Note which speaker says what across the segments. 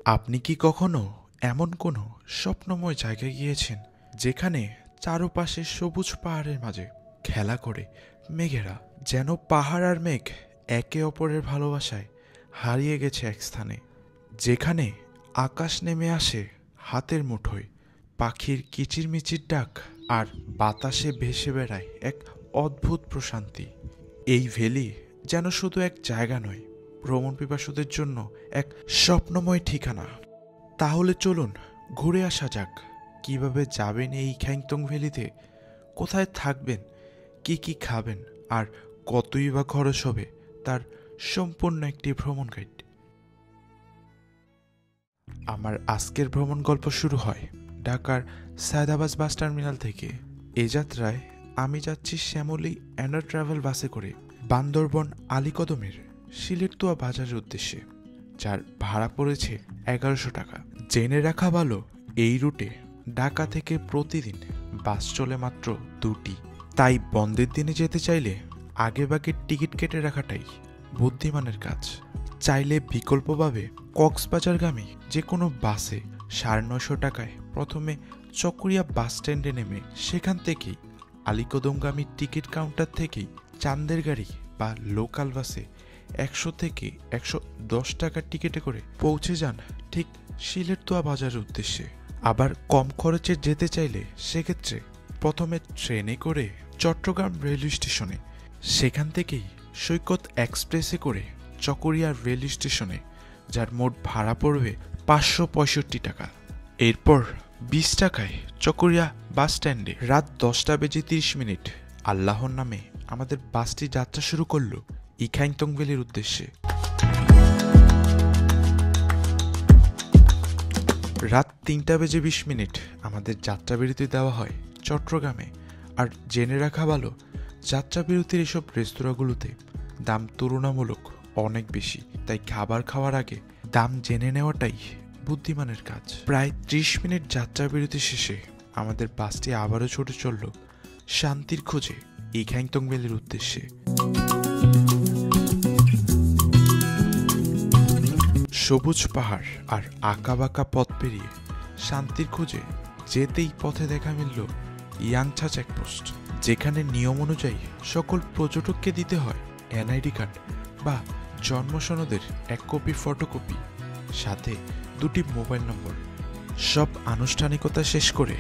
Speaker 1: আপনি কি কখনো এমন কোনো স্বপ্নময় জায়গায় গিয়েছেন যেখানে চারপাশে সবুজ পাহাড়ের মাঝে খেলা করে মেঘেরা, যেন পাহাড় আর মেঘ একে অপরের ভালোবাসায় হারিয়ে গেছে এক স্থানে, যেখানে আকাশ নেমে আসে হাতের মুঠোয়, পাখির কিচিরমিচির ডাক আর বাতাসে ভেসে বেড়ায় এক অদ্ভুত প্রশান্তি। এই ভ্যালি যেন শুধু এক জায়গা নয়, ভ্রমণ পিপাসুদের জন্য এক স্বপ্নময় ঠিকানা। তাহলে চলুন ঘুরে আসা যাক। কিভাবে যাবেন এই খ্যাংতং ভ্যালিতে, কোথায় থাকবেন, কি কি খাবেন আর কতই বা খরচ হবে, তার সম্পূর্ণ একটি ভ্রমণ গাইড। আমার আজকের ভ্রমণ গল্প শুরু হয় ঢাকার সায়দাবাদ বাস টার্মিনাল থেকে। এ যাত্রায় আমি যাচ্ছি শ্যামলী এন্ডার ট্রাভেল বাসে করে বান্দরবন আলীকদমের সিলেটতুয়া বাজারের উদ্দেশ্যে, যার ভাড়া পড়েছে 1100 টাকা। জেনে রাখা ভালো, এই রুটে ঢাকা থেকে প্রতিদিন বাস চলে মাত্র 2টি। তাই বন্ধের দিনে যেতে চাইলে আগেভাগে টিকিট কেটে রাখাটাই বুদ্ধিমানের কাজ। চাইলে বিকল্পভাবে কক্সবাজারগামী যে কোনো বাসে 950 টাকায় প্রথমে চকরিয়া বাস স্ট্যান্ডে নেমে সেখান থেকেই আলীকদমগামী টিকিট কাউন্টার থেকেই চান্দের গাড়ি বা লোকাল বাসে 100 থেকে 110 টাকার টিকিটে করে পৌঁছে যান ঠিক সিলেটতুয়া বাজারের উদ্দেশ্যে। আবার কম খরচে যেতে চাইলে সেক্ষেত্রে প্রথমে ট্রেনে করে চট্টগ্রাম রেলওয়ে স্টেশনে, সেখান থেকেই সৈকত এক্সপ্রেসে করে চকরিয়া রেল স্টেশনে, যার মোট ভাড়া পড়বে 565 টাকা। এরপর 20 টাকায় চকরিয়া বাস স্ট্যান্ডে রাত 10টা বেজে 30 মিনিট আল্লাহর নামে আমাদের বাসটি যাত্রা শুরু করলো ইখাইংতং ভ্যালির উদ্দেশ্যে। রাত 3টা বেজে 20 মিনিট আমাদের যাত্রা বিরতি দেওয়া হয় চট্টগ্রামে। আর জেনে রাখা ভালো, যাত্রা বিরতির এসব রেস্তোরাঁগুলোতে দাম তুলনামূলক অনেক বেশি, তাই খাবার খাওয়ার আগে দাম জেনে নেওয়াটাই বুদ্ধিমানের কাজ। প্রায় 30 মিনিট যাত্রা বিরতি শেষে আমাদের বাসটি আবারও ছুটে চলল শান্তির খোঁজে ইখাইংতং ভ্যালির উদ্দেশ্যে। সবুজ পাহাড় আর আঁকাবাঁকা পথ পেরিয়ে শান্তির খোঁজে যেতেই পথে দেখা মিলল ইয়াংছা চেকপোস্ট, যেখানে নিয়ম অনুযায়ী সকল পর্যটককে দিতে হয় এনআইডি কার্ড বা জন্ম সনদের 1 কপি ফটোকপি, সাথে 2টি মোবাইল নম্বর। সব আনুষ্ঠানিকতা শেষ করে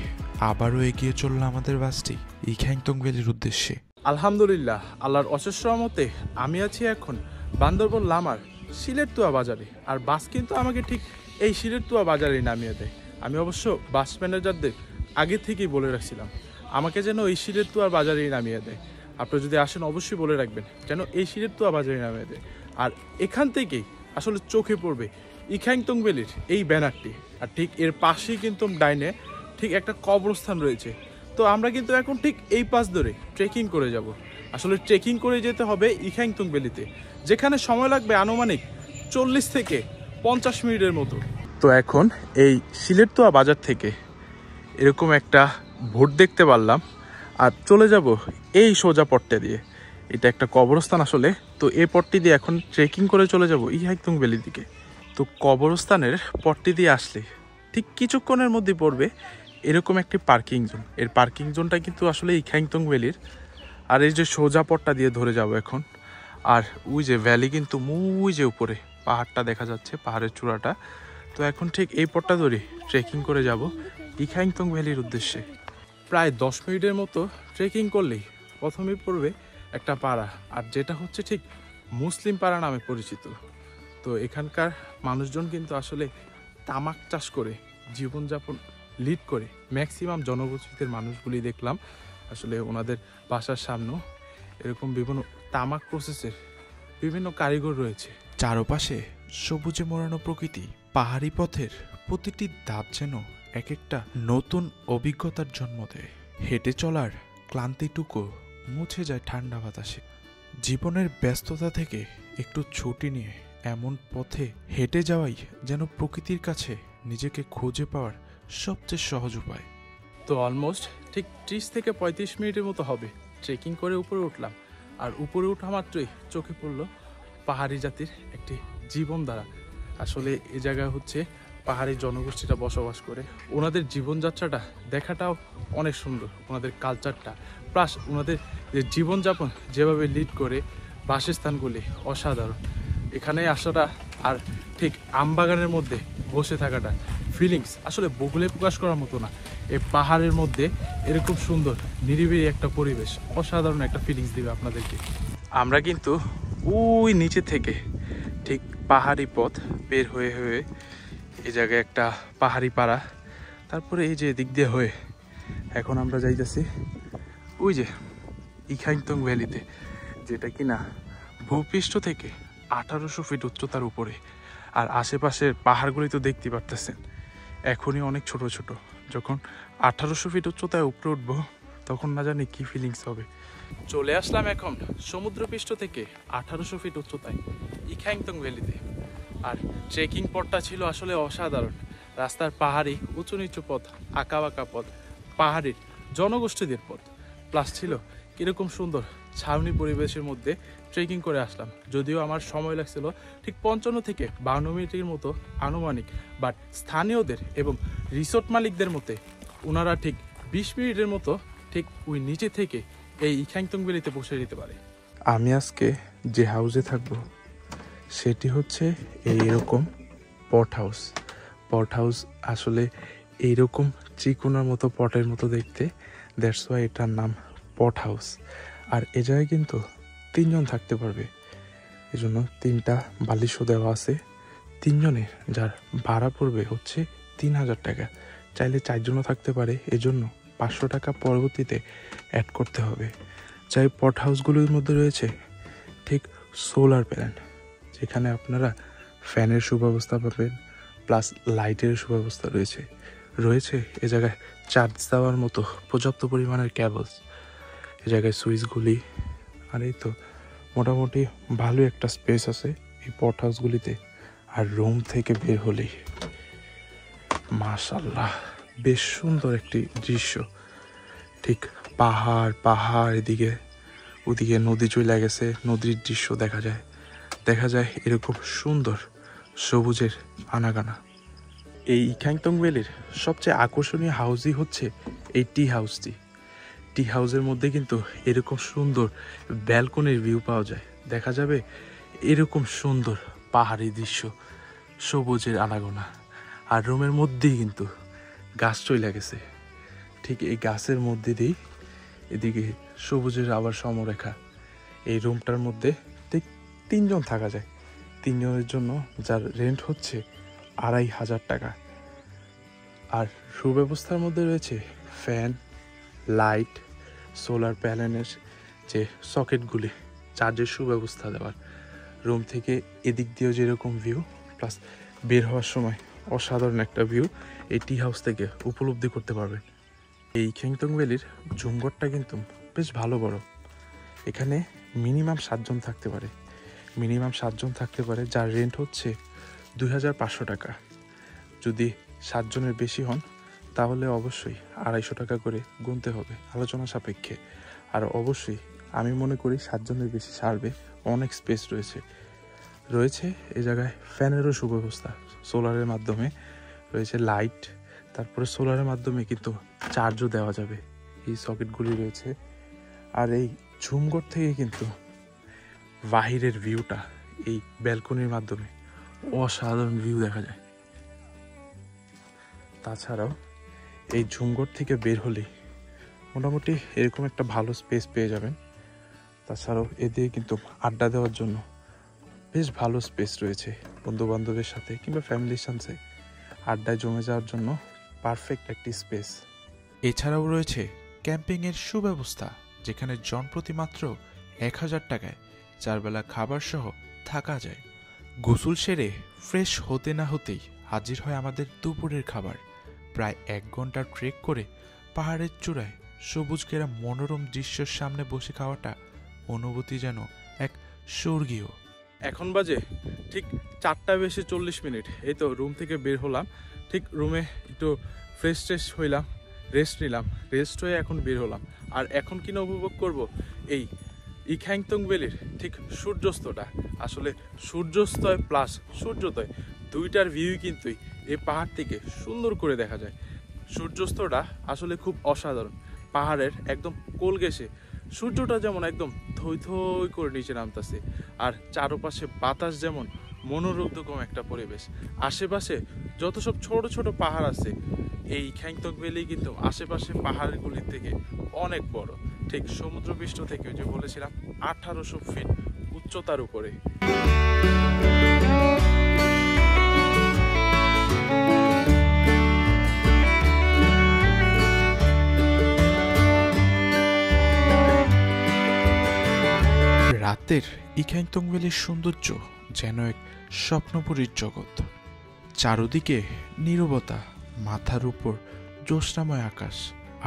Speaker 1: আবারও এগিয়ে চলল আমাদের বাসটি ইখাইংতং ভ্যালির উদ্দেশ্যে।
Speaker 2: আলহামদুলিল্লাহ, আল্লাহর অশেষ রহমতে আমি আছি এখন বান্দরবন লামার সিলেটতুয়া বাজারে। আর বাস কিন্তু আমাকে ঠিক এই সিলেটতুয়া বাজারেই নামিয়ে দেয়। আমি অবশ্য বাস ম্যানেজারদের আগে থেকেই বলে রাখছিলাম আমাকে যেন এই সিলেটতুয়া বাজারেই নামিয়ে দেয়। আপনারা যদি আসেন অবশ্যই বলে রাখবেন যেন এই সিলেটতুয়া বাজারেই নামিয়ে দেয়। আর এখান থেকেই আসলে চোখে পড়বে ইখাইংতং ভ্যালির এই ব্যানারটি। আর ঠিক এর পাশেই কিন্তু ডাইনে ঠিক একটা কবরস্থান রয়েছে। তো আমরা কিন্তু এখন ঠিক এই পাশ ধরে ট্রেকিং করে যাব। আসলে ট্রেকিং করে যেতে হবে ইখাইংতং ভ্যালিতে, যেখানে সময় লাগবে আনুমানিক 40 থেকে 50 মিনিটের মতো। তো এখন এই সিলেটতুয়া বাজার থেকে এরকম একটা ভোট দেখতে পারলাম আর চলে যাব এই সোজা পথটা দিয়ে। এটা একটা কবরস্থান আসলে। তো এই পথটি দিয়ে এখন ট্রেকিং করে চলে যাব ইখাইংতং ভ্যালির দিকে। তো কবরস্থানের পথটি দিয়ে আসলে ঠিক কিছুক্ষণের মধ্যে পড়বে এরকম একটি পার্কিং জোন। এর পার্কিং জোনটা কিন্তু আসলে ইখাইংতং ভ্যালির। আর এই যে সোজা পথটা দিয়ে ধরে যাব এখন। আর ওই যে ভ্যালি কিন্তু ওই যে উপরে পাহাড়টা দেখা যাচ্ছে, পাহাড়ের চূড়াটা। তো এখন ঠিক এই পথটা ধরে ট্রেকিং করে যাব ইখাইংতং ভ্যালির উদ্দেশ্যে। প্রায় 10 মিনিটের মতো ট্রেকিং করলেই প্রথমেই পড়বে একটা পাড়া, আর যেটা হচ্ছে ঠিক মুসলিম পাড়া নামে পরিচিত। তো এখানকার মানুষজন কিন্তু আসলে তামাক চাষ করে জীবনযাপন লিড করে। ম্যাক্সিমাম জনবসতির মানুষগুলি দেখলাম আসলে ওনাদের বাসার সামনেও এরকম বিভিন্ন তামাক প্রসেসের বিভিন্ন কারিগর রয়েছে।
Speaker 1: চারপাশে সবুজে মোড়ানো প্রকৃতি, পাহাড়ি পথের প্রতিটি ধাপ যেন এক একটা নতুন অভিজ্ঞতার জন্ম দেয়। হেঁটে চলার ক্লান্তিটুকু মুছে যায় ঠান্ডা বাতাসে। জীবনের ব্যস্ততা থেকে একটু ছুটি নিয়ে এমন পথে হেঁটে যাওয়াই যেন প্রকৃতির কাছে নিজেকে খুঁজে পাওয়ার সবচেয়ে সহজ উপায়।
Speaker 2: তো অলমোস্ট ঠিক 30 থেকে 35 মিনিটের মতো হবে ট্রেকিং করে উপরে উঠলাম। আর উপরে ওঠা মাত্রই চোখে পড়লো পাহাড়ি জাতির একটি জীবনধারা। আসলে এ জায়গায় হচ্ছে পাহাড়ি জনগোষ্ঠীটা বসবাস করে। ওনাদের জীবনযাত্রাটা দেখাটাও অনেক সুন্দর, ওনাদের কালচারটা প্লাস ওনাদের যে জীবনযাপন যেভাবে লিড করে, বাসস্থানগুলি অসাধারণ। এখানে আসাটা আর ঠিক আমবাগানের মধ্যে বসে থাকাটা ফিলিংস আসলে বলে প্রকাশ করার মতো না। এই পাহাড়ের মধ্যে এরকম সুন্দর নিরিবিলি একটা পরিবেশ অসাধারণ একটা ফিলিংস দিবে আপনাদেরকে। আমরা কিন্তু ওই নিচে থেকে ঠিক পাহাড়ি পথ বের হয়ে হয়ে এই জায়গায় একটা পাহাড়ি পাড়া, তারপরে এই যে দিক দিয়ে হয়ে এখন আমরা যাইতেছি ওই যে ইখাইংতং ভ্যালিতে, যেটা কিনা ভূপৃষ্ঠ থেকে 1800 ফিট উচ্চতার উপরে। আর আশেপাশের পাহাড়গুলি তো দেখতে পারতেছেন এখনই অনেক ছোট ছোট। যখন 1800 ফিট উচ্চতায় উপরে উঠবো তখন না জানি কি ফিলিংস হবে। চলে আসলাম এখন সমুদ্রপৃষ্ঠ থেকে 1800 ফিট উচ্চতায় ইখাইংতং ভ্যালিতে। আর ট্রেকিং পথটা ছিল আসলে অসাধারণ। রাস্তার পাহাড়ি উঁচু নিচু পথ, আঁকা বাঁকা পথ, পাহাড়ির জনগোষ্ঠীদের পথ, প্লাস ছিল কীরকম সুন্দর ছাউনি পরিবেশের মধ্যে ট্রেকিং করে আসলাম। যদিও আমার সময় লাগছিল ঠিক 55 থেকে 52 মিনিটের মতো আনুমানিক, বাট স্থানীয়দের এবং রিসোর্ট মালিকদের মতে ওনারা ঠিক 20 মিনিটের মতো ঠিক ওই নিচে থেকে এই ইখাইংতং ভ্যালিতে পৌঁছে দিতে পারে।
Speaker 1: আমি আজকে যে হাউসে থাকবো সেটি হচ্ছে এইরকম পট হাউস। পট হাউস আসলে এইরকম চিকুনার মতো পটের মতো দেখতে, দ্যাটস ওয়াই এটার নাম পট হাউস। আর এ জায়গায় কিন্তু 3 জন থাকতে পারবে, এজন্য 3টা বালিশও দেওয়া আছে। 3 জনের যার ভাড়া পড়বে হচ্ছে 3000 টাকা। চাইলে 4 জনও থাকতে পারে, এজন্য 500 টাকা পরবর্তীতে অ্যাড করতে হবে। চাই পট হাউসগুলোর মধ্যে রয়েছে ঠিক সোলার প্যানেল, যেখানে আপনারা ফ্যানের সুব্যবস্থা পাবেন, প্লাস লাইটের সুব্যবস্থা রয়েছে। রয়েছে এ জায়গায় চার্জ দেওয়ার মতো পর্যাপ্ত পরিমাণের কেবলস, এ জায়গায় সুইচগুলি। আর এই তো মোটামুটি ভালো একটা স্পেস আছে এই পট হাউসগুলিতে। আর রুম থেকে বের হলেই মাশাআল্লাহ বেশ সুন্দর একটি দৃশ্য। ঠিক পাহাড় পাহাড়, এদিকে ওদিকে নদী চলে গেছে, নদীর দৃশ্য দেখা যায় এরকম সুন্দর সবুজের আনাগানা। এই ইখাইংতং ভ্যালির সবচেয়ে আকর্ষণীয় হাউসই হচ্ছে এই টি হাউসটি। টি হাউসের মধ্যে কিন্তু এরকম সুন্দর ব্যালকনির ভিউ পাওয়া যায়। দেখা যাবে এরকম সুন্দর পাহাড়ি দৃশ্য, সবুজের আনাগোনা। আর রুমের মধ্যেই কিন্তু গাছ চলে গেছে, ঠিক এই গাছের মধ্যে দিয়েই এদিকে সবুজের আবার সমরেখা। এই রুমটার মধ্যে ঠিক 3 জন থাকা যায়। 3 জনের জন্য যার রেন্ট হচ্ছে 2500 টাকা। আর সুব্যবস্থার মধ্যে রয়েছে ফ্যান, লাইট, সোলার প্যানেলের যে সকেটগুলি, চার্জের সুব্যবস্থা দেওয়ার। রুম থেকে এদিক দিয়েও যেরকম ভিউ, প্লাস বের হওয়ার সময় অসাধারণ একটা ভিউ এই টি হাউস থেকে উপলব্ধি করতে পারবেন। এই ইখাইংতং ভ্যালির জুমঘরটা কিন্তু বেশ ভালো বড়। এখানে মিনিমাম 7 জন থাকতে পারে, যার রেন্ট হচ্ছে 2500 টাকা। যদি 7 জনের বেশি হন তাহলে অবশ্যই 250 টাকা করে গুনতে হবে আলোচনা সাপেক্ষে। আর অবশ্যই আমি মনে করি 7 জনের বেশি সারবে, অনেক স্পেস রয়েছে এই জায়গায়। ফ্যানেরও সুব্যবস্থা, সোলারের মাধ্যমে রয়েছে লাইট, তারপরে সোলারের মাধ্যমে কিন্তু চার্জও দেওয়া যাবে, এই সকেটগুলি রয়েছে। আর এই ঝুমঘর থেকে কিন্তু বাহিরের ভিউটা এই ব্যালকনির মাধ্যমে অসাধারণ ভিউ দেখা যায়। তাছাড়াও এই ঝুমঘর থেকে বের হলেই মোটামুটি এরকম একটা ভালো স্পেস পেয়ে যাবেন। তাছাড়াও এদিকে কিন্তু আড্ডা দেওয়ার জন্য বেশ ভালো স্পেস রয়েছে। বন্ধু বান্ধবের সাথে কিংবা ফ্যামিলির সাথে আড্ডায় জমে যাওয়ার জন্য পারফেক্ট একটি স্পেস।
Speaker 3: এছাড়াও রয়েছে ক্যাম্পিংয়ের সুব্যবস্থা, যেখানে জনপ্রতি মাত্র 1000 টাকায় 4 বেলা খাবার সহ থাকা যায়। গোসল সেরে ফ্রেশ হতে না হতেই হাজির হয় আমাদের দুপুরের খাবার। প্রায় 1 ঘন্টা ট্রেক করে পাহাড়ের চূড়ায় সবুজ ঘেরা মনোরম দৃশ্যের সামনে বসে খাওয়াটা অনুভূতি যেন এক স্বর্গীয়।
Speaker 2: এখন বাজে ঠিক 4:40 এই তো রুম থেকে বের হলাম। ঠিক রুমে একটু ফ্রেশ হইলাম, রেস্ট নিলাম, রেস্ট হয়ে এখন বের হলাম। আর এখন কিনা উপভোগ করব এই ইখাইংতং ভ্যালির ঠিক সূর্যাস্তটা। আসলে সূর্যাস্তয় প্লাস সূর্যোদয় দুইটার ভিউই কিন্তু এই পাহাড় থেকে সুন্দর করে দেখা যায়। সূর্যাস্তটা আসলে খুব অসাধারণ। পাহাড়ের একদম কোল ঘেঁষে সূর্যটা যেমন একদম থই থই করে নিচে নামতেছে, আর চারপাশে বাতাস যেমন মনোরুগ্ধকম একটা পরিবেশ। আশেপাশে যত সব ছোট ছোট পাহাড় আছে, এই খ্যাংটক ভ্যালি কিন্তু আশেপাশে পাহাড়গুলির থেকে অনেক বড়, ঠিক সমুদ্রপৃষ্ঠ থেকে যে বলেছিলাম 1800 ফিট উচ্চতার উপরে।
Speaker 1: রাতের ইখ্যাংতং ভ্যালির সৌন্দর্য যেন এক স্বপ্নপুরীর জগৎ। চারদিকে নীরবতা, মাথার উপর জ্যোৎস্নাময় আকাশ,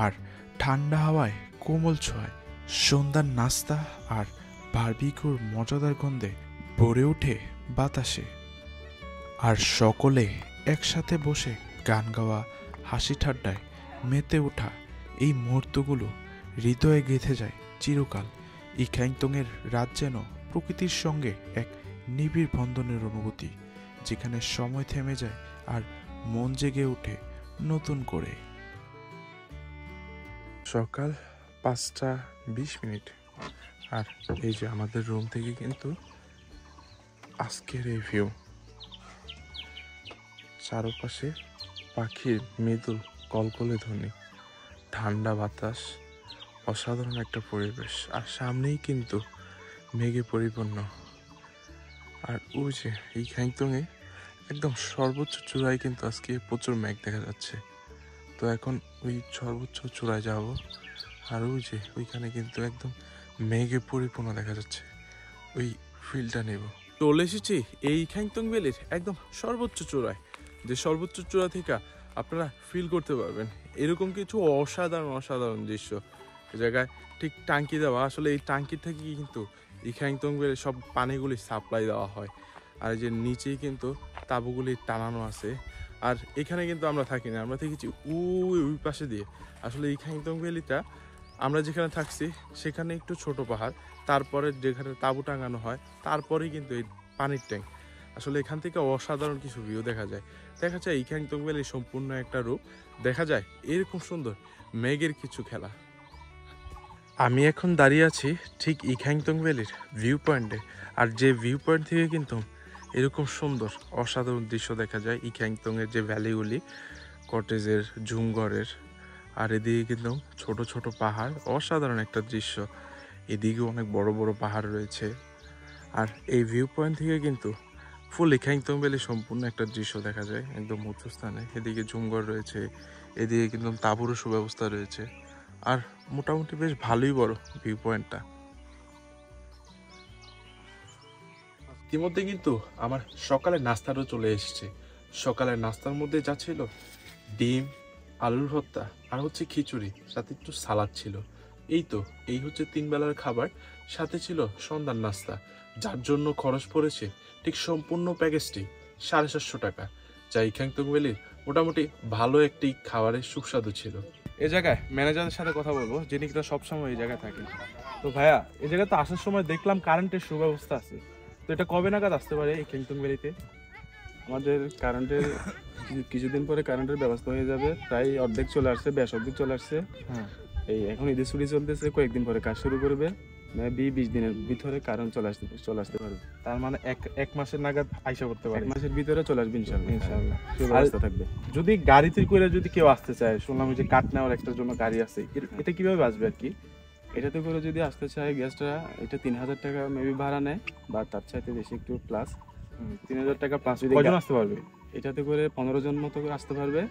Speaker 1: আর ঠান্ডা হাওয়ায় কোমল ছোঁয়ায় সন্ধ্যার নাস্তা আর বারবিকিউর মজাদার গন্ধে ভরে ওঠে বাতাসে। আর সকলে একসাথে বসে গান গাওয়া, হাসি ঠাড্ডায় মেতে ওঠা এই মুহূর্তগুলো হৃদয়ে গেঁথে যায় চিরকাল। ইখ্যাংতংয়ের রাত যেন প্রকৃতির সঙ্গে এক নিবিড় বন্ধনের অনুভূতি, যেখানে সময় থেমে যায় আর মন জেগে ওঠে নতুন করে।
Speaker 3: সকাল 5:20, আর এই যে আমাদের রুম থেকে কিন্তু আজকের এই ভিউ। চারপাশে পাখির মৃদুল কলকলে ধ্বনি, ঠান্ডা বাতাস, অসাধারণ একটা পরিবেশ। আর সামনেই কিন্তু মেঘে পরিপূর্ণ। আর ওই যে এই খ্যাংতংয়ে একদম সর্বোচ্চ চূড়ায় কিন্তু আজকে প্রচুর মেঘ দেখা যাচ্ছে। তো এখন ওই সর্বোচ্চ চূড়ায় যাব, আর ওই যে ওইখানে কিন্তু একদম মেঘে পরিপূর্ণ দেখা যাচ্ছে। ওই ফিলটা নেব।
Speaker 2: চলে এসেছি এই খ্যাংটং ভ্যালির একদম সর্বোচ্চ চূড়ায়, যে সর্বোচ্চ চূড়া থেকে আপনারা ফিল করতে পারবেন এরকম কিছু অসাধারণ অসাধারণ দৃশ্য। এই জায়গায় ঠিক টাঙ্কি দেওয়া, আসলে এই টাঙ্কি থেকে কিন্তু এই খ্যাংটং ভ্যালির সব পানিগুলি সাপ্লাই দেওয়া হয়। আর এই যে নিচেই কিন্তু তাঁবুগুলি টানানো আছে। আর এখানে কিন্তু আমরা থাকি না, আমরা থেকেছি ওই ওই পাশে দিয়ে। আসলে এই খ্যাংটং ভ্যালিটা আমরা যেখানে থাকছি সেখানে একটু ছোট পাহাড়, তারপরে যেখানে তাঁবু টাঙানো হয় তারপরেই কিন্তু এই পানির ট্যাঙ্ক। আসলে এখান থেকে অসাধারণ কিছু ভিউ দেখা যায়। দেখা যায় এই খ্যাংটং ভ্যালির সম্পূর্ণ একটা রূপ, দেখা যায় এরকম সুন্দর মেঘের কিছু খেলা।
Speaker 3: আমি এখন দাঁড়িয়ে আছি ঠিক ইখ্যাংতং ভ্যালির ভিউ পয়েন্টে। আর যে ভিউ পয়েন্ট থেকে কিন্তু এরকম সুন্দর অসাধারণ দৃশ্য দেখা যায় ইখ্যাংতংয়ের যে ভ্যালিগুলি, কটেজের, ঝুমঘরের, আর এদিকে কিন্তু ছোট ছোট পাহাড়, অসাধারণ একটা দৃশ্য। এদিকেও অনেক বড় বড় পাহাড় রয়েছে। আর এই ভিউ পয়েন্ট থেকে কিন্তু ফুল ইখ্যাংতং ভ্যালির সম্পূর্ণ একটা দৃশ্য দেখা যায় একদম উঁচু স্থানে। এদিকে ঝুমঘর রয়েছে, এদিকে কিন্তু তাঁবুরও সুব্যবস্থা রয়েছে। আর মোটামুটি বেশ ভালোই বড় ভিউ পয়েন্টটা।
Speaker 2: ইতিমধ্যে কিন্তু আমার সকালের নাস্তাটাও চলে এসেছে। সকালের নাস্তার মধ্যে যা ছিল ডিম, আলুর ভর্তা আর হচ্ছে খিচুড়ি, সাথে একটু সালাদ ছিল। এই হচ্ছে 3 বেলার খাবার, সাথে ছিল সন্ধ্যার নাস্তা, যার জন্য খরচ পড়েছে ঠিক সম্পূর্ণ প্যাকেজটি 750 টাকা, যা ইখ্যাংতং ভ্যালির মোটামুটি ভালো একটি খাবারের সুস্বাদু ছিল। এই জায়গায় ম্যানেজারের সাথে কথা বলবো, যিনি কিনা সবসময় এই জায়গায় থাকেন। তো ভাইয়া, এই জায়গায় তো আসার সময় দেখলাম কারেন্টের সুব্যবস্থা আছে, তো এটা কবে নাগাদ আসতে পারে এই খ্যাংটং ভ্যালিতে?
Speaker 4: আমাদের কারেন্টের কিছুদিন পরে কারেন্টের ব্যবস্থা হয়ে যাবে, প্রায় অর্ধেক চলে আসছে, বেশ অর্ধেক চলে আসছে।
Speaker 2: হ্যাঁ,
Speaker 4: এই এখন ঈদের ছুটি চলতেছে, কয়েকদিন পরে কাজ শুরু করবে, মেবি 20 দিনের ভিতরে কারেন্ট চলে আসতে পারবে।
Speaker 2: তার মানে এক মাসের নাগাদ আইসা করতে পারে।
Speaker 4: 1 মাসের ভিতরে চলে আসবে ইনশাআল্লাহ।
Speaker 2: ইনশাআল্লাহ।
Speaker 4: ব্যবস্থা থাকবে।
Speaker 2: যদি গাড়িতে করে যদি কেউ আসতে চায়, শুনলাম যে কাঠ নেওয়ার একটা জন্য গাড়ি আছে, এটা কিভাবে আসবে আর কি?
Speaker 4: এটাতে করে যদি আসতে চায় গেস্টরা, এটা 3000 টাকা মেবি ভাড়া নেয়, বা তার চাইতে বেশি একটু প্লাস 3000 টাকা প্লাস। যদি
Speaker 2: কয়জন আসতে পারবে?
Speaker 4: এটাতে করে 15 জন মতো করে আসতে পারবে।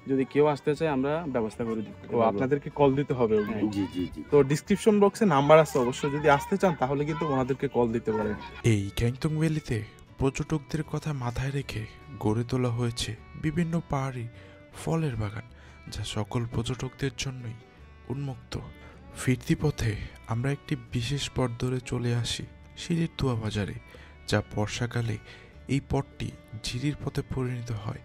Speaker 4: যদি কেউ আসতে চায় আমরা ব্যবস্থা করে দিই।
Speaker 2: তো আপনাদেরকে কল দিতে হবে।
Speaker 4: হ্যাঁ,
Speaker 5: জি জি জি।
Speaker 2: তো ডিসক্রিপশন বক্সে নাম্বার আছে, অবশ্যই যদি আসতে চান তাহলে কিন্তু ওনাদেরকে কল দিতে পারেন।
Speaker 1: এই খ্যাংটং ভ্যালিতে পর্যটকদের কথা মাথায় রেখে গড়ে তোলা হয়েছে বিভিন্ন পাহাড়ি ফলের বাগান, যা সকল পর্যটকদের জন্যই উন্মুক্ত। ফিরতি পথে আমরা একটি বিশেষ পথ ধরে চলে আসি সিলেট তুয়া বাজারে, যা বর্ষাকালে এই পথটি ঝিরির পথে পরিণত হয়।